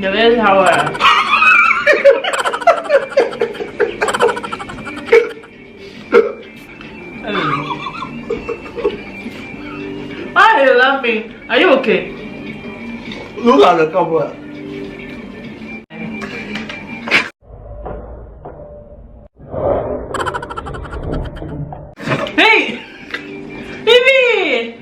The very sour. Why are you laughing? Are you okay? Look at the cover. Hey! Baby!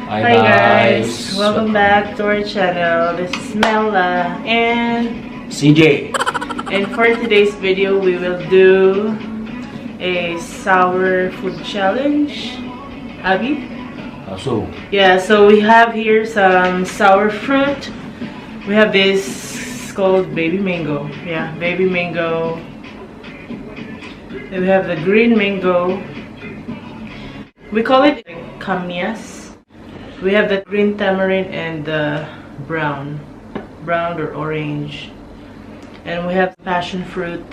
Hi guys, welcome back to our channel. This is Mela and CJ. and for today's video we will do a sour food challenge. Abby? So, Yeah, so we have here some sour fruit. We have this called baby mango. Yeah, baby mango. Then we have the green mango. We call it kamias. We have the green tamarind and the brown or orange. And we have passion fruit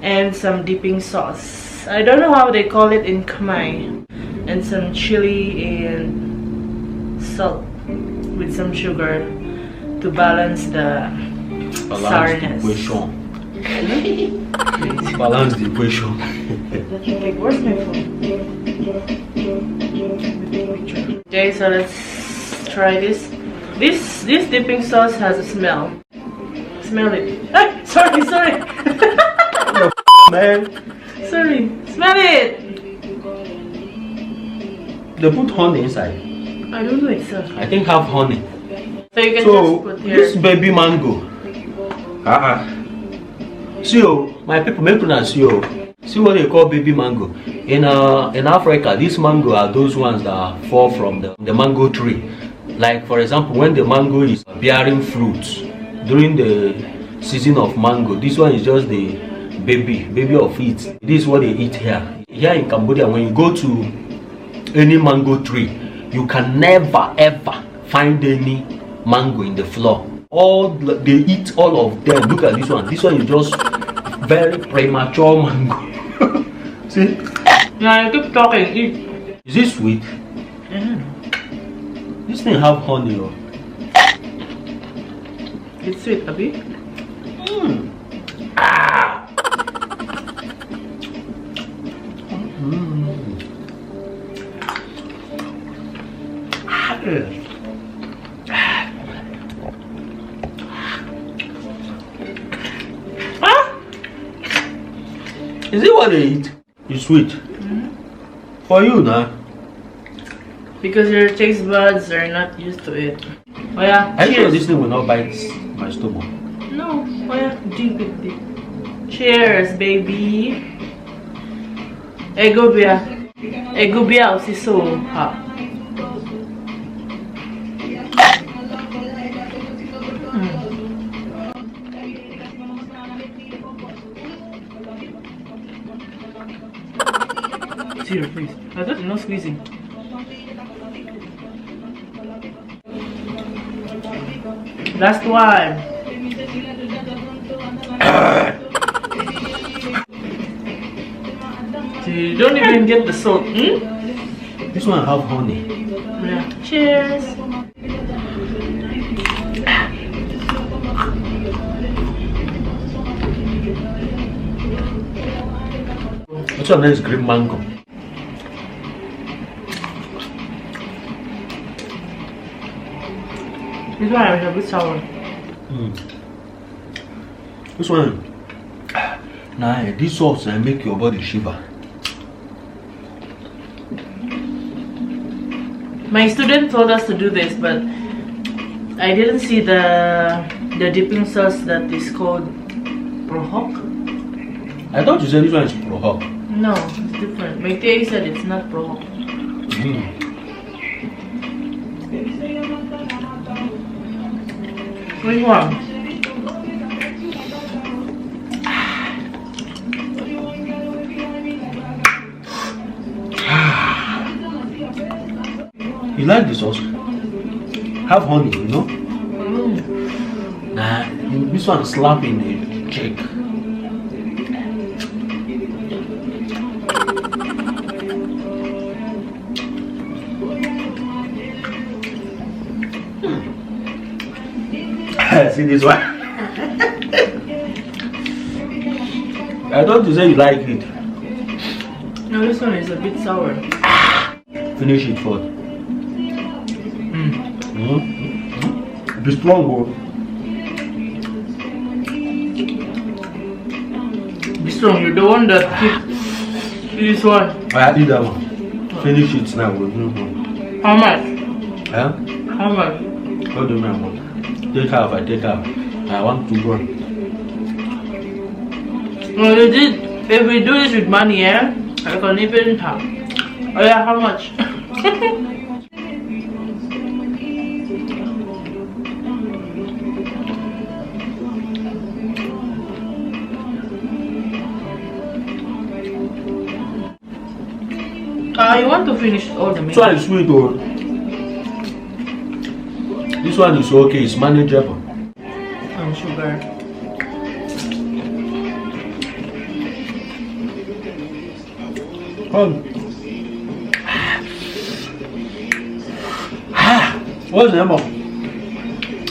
and some dipping sauce. I don't know how they call it in Khmer. And some chili and salt with some sugar to balance the sourness. Balance the equation. Like, where's my phone? Okay, so let's try this. This dipping sauce has a smell. Smell it. Ah, sorry. Man, Sorry. Smell it. they put honey inside. I don't know itself. I think have honey. So you can So just put here. this baby mango. See, my people, make una see. See what they call baby mango. In Africa, these mango are those ones that fall from the mango tree. Like for example, when the mango is bearing fruits during the season of mango, this one is just the baby of it. This is what they eat here. Here in Cambodia, when you go to any mango tree, you can never ever find any mango in the floor. They eat all of them. Look at this one. This one is just very premature mango. See? Yeah, you keep talking. Eat. Is it sweet? This thing have honey. It's sweet, Abby. Is it what they eat? It's sweet. For you now. Because your taste buds are not used to it. Oh yeah, I sure cheers. this thing will not bite my stomach. No, oh yeah, drink it. Cheers, baby. Egobia aussi so hot. Cheers, please. I thought no squeezing. Last one. See, you don't even get the salt. This one have honey. Yeah. Cheers. This one is green mango. This one is a bit sour. This one, nah, this sauce make your body shiver. My student told us to do this, but I didn't see the dipping sauce that is called prohok. I thought you said this one is prohok. No, it's different. My TA said it's not prohok. Which one? You like the sauce? Have honey, you know? Nah, this one slapping the cake. See this one? I thought you said you like it. No, this one is a bit sour. Finish it first. Be strong, bro. Be strong. You're the one that keep this one. I did that one. Finish it now. How much? Huh? How much? What do you mean? Take half, I take half. I want to go. No, you did. If we do this with money, yeah, I can even have. Oh yeah, how much? You want to finish all the meat? This one is sweet, though. This one is okay, it's manageable. And sugar. What's the name of?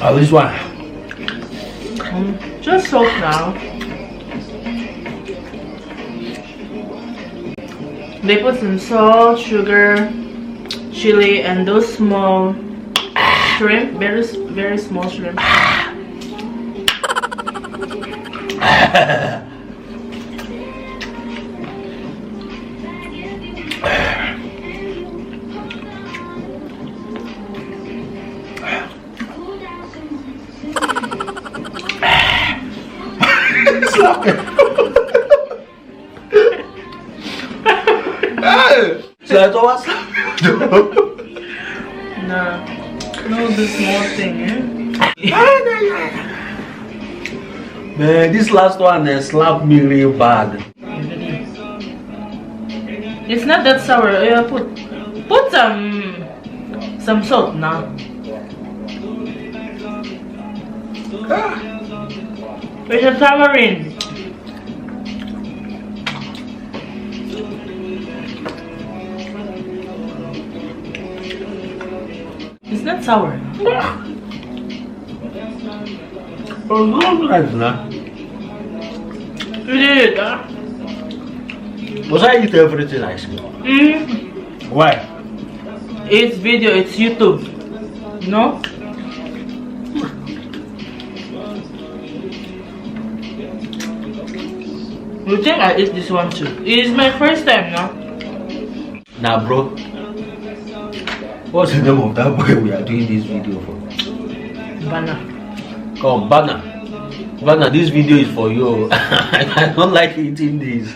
Oh, this one. Just salt now. They put some salt, sugar, chili, and those small shrimp, very small shrimp. So I thought what's No, the small thing, eh? Man, this last one slapped me real bad. It's not that sour. Yeah, put some salt now. With the tamarind. It's not sour. Oh, nice, nah. You did it, huh? Was I eat everything ice cream? Why? It's video, it's YouTube. No? You think I eat this one too? It is my first time now. Nah, bro. What's the name of that boy we are doing this video for? Bana. Come, Bana. Bana, this video is for you. I don't like eating this.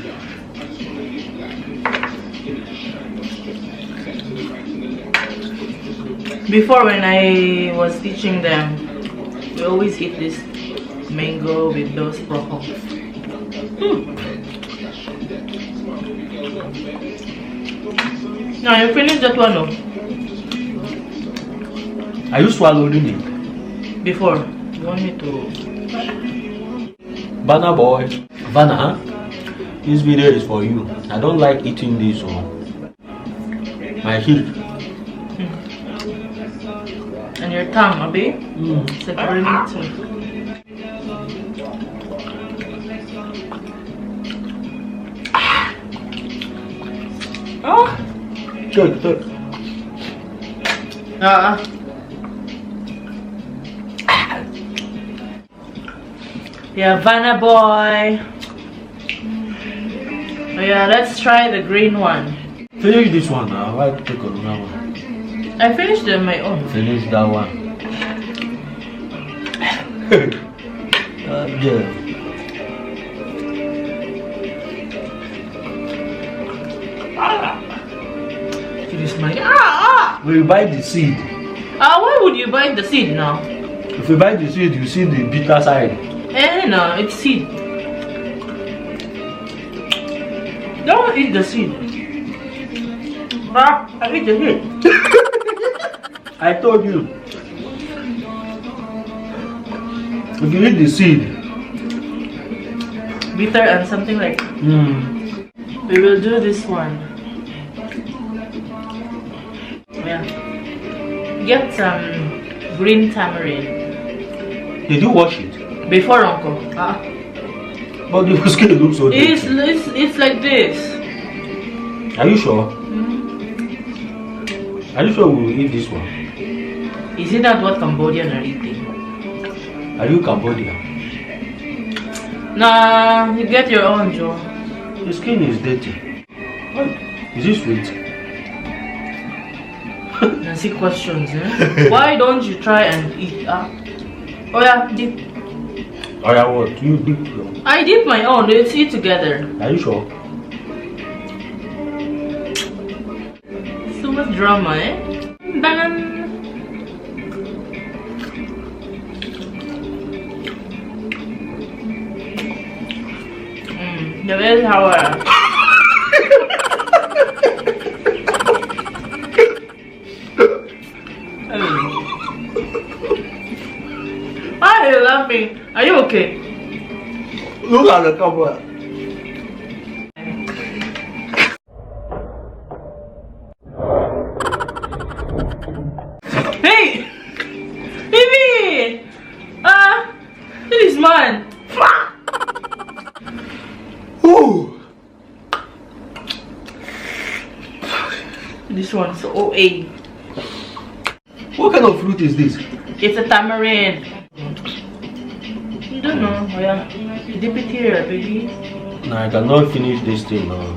Before, when I was teaching them, we always eat this mango with those broccoli. Now you finished that one, no? Are you swallowing it? Before, you want me to? Bana boy. Bana, huh? This video is for you. I don't like eating this one. My heel. And your tongue, Abi? It's like burning too. Oh! Good. Yeah, Vanna boy. Oh yeah, let's try the green one. Finish this one now. I'll take another one. I finished it on my own. Finish that one. Yeah. Finish my We buy the seed. why would you buy the seed now? If you buy the seed, you see the bitter side. No, it's seed. Don't eat the seed. I eat the seed. I told you. If you eat the seed. Bitter and something like. We will do this one. Yeah. Get some green tamarind. Did you wash it? Before, Uncle. But the skin looks so dirty. It's like this. Are you sure? Are you sure we will eat this one? Is it not what Cambodian are eating? Are you Cambodian? Nah, you get your own, Joe. The skin is dirty. Is it sweet? Nancy questions, eh? Why don't you try and eat? Oh yeah, dip. Oh yeah, what? You dip? I dip my own. Let's eat together. Are you sure? So much drama, eh? Dun. The best sour. Why are you laughing? Are you okay? Look at the camera. Hey! Baby! It is mine. Ooh. This one's OA. What kind of fruit is this? It's a tamarind. You don't know. Oh yeah. Dip it here, baby. No, I cannot finish this thing now.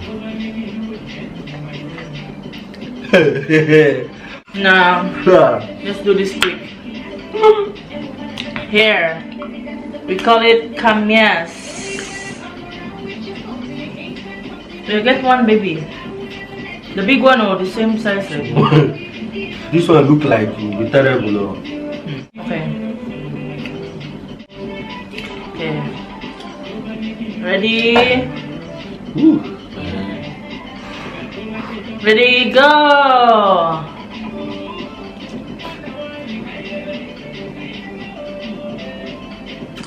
Now, let's do this quick. Here, we call it kamyas. You get one, baby. The big one or the same size like This one look like it will be terrible. Okay. Okay. Ready? Ooh. Ready, go!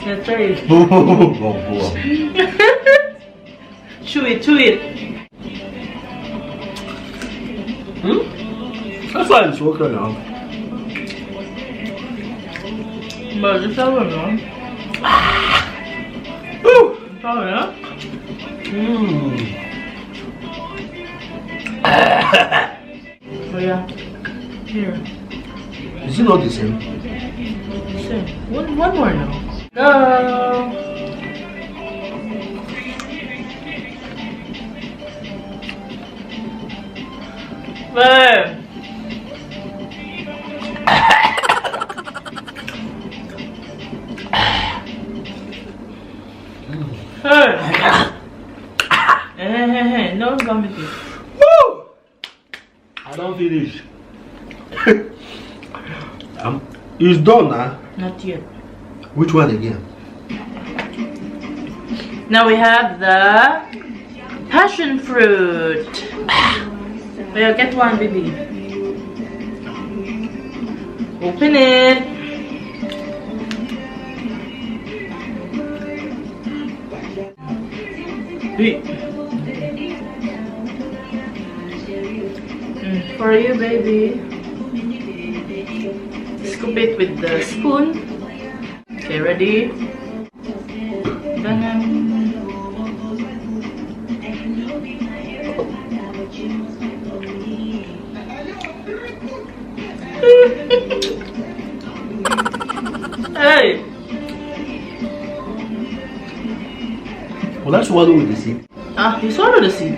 Let's try it. Chew it, chew it. That's why it's okay now. But it's sour, no? Sour, yeah? Oh yeah. Here. Is it not the same? Same. One more now. Go! Babe! Hey, no gum with it. Woo! I don't finish. It's done now. Not yet. Which one again? Now we have the passion fruit. Well, get one, baby. Open it. For you, baby. Scoop it with the spoon. Okay, ready? Done. Hey! Well, let's swallow with the seed. You swallow the seed.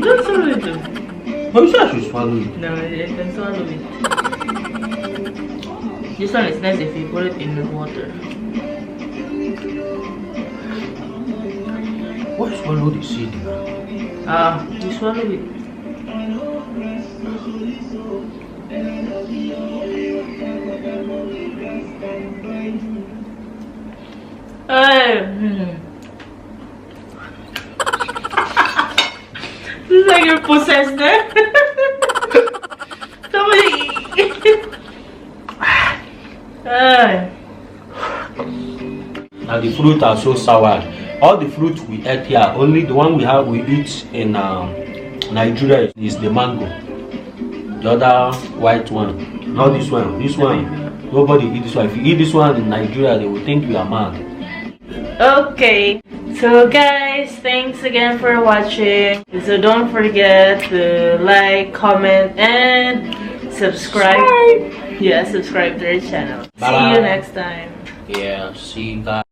Don't swallow it too. But you said I should swallow it. No, you can swallow it. This one is nice if you put it in the water. Why swallow the seed? You swallow it. This is like you're possessed there. Somebody And the fruit are so sour. All the fruit we ate here, only the one we eat in Nigeria is the mango. The other white one, not this one. This one, nobody eat this one. If you eat this one in Nigeria, they will think you are mad. Okay, so guys, thanks again for watching. So don't forget to like, comment, and subscribe. Yeah, subscribe to our channel. Bye. See you next time. Yeah, see you guys.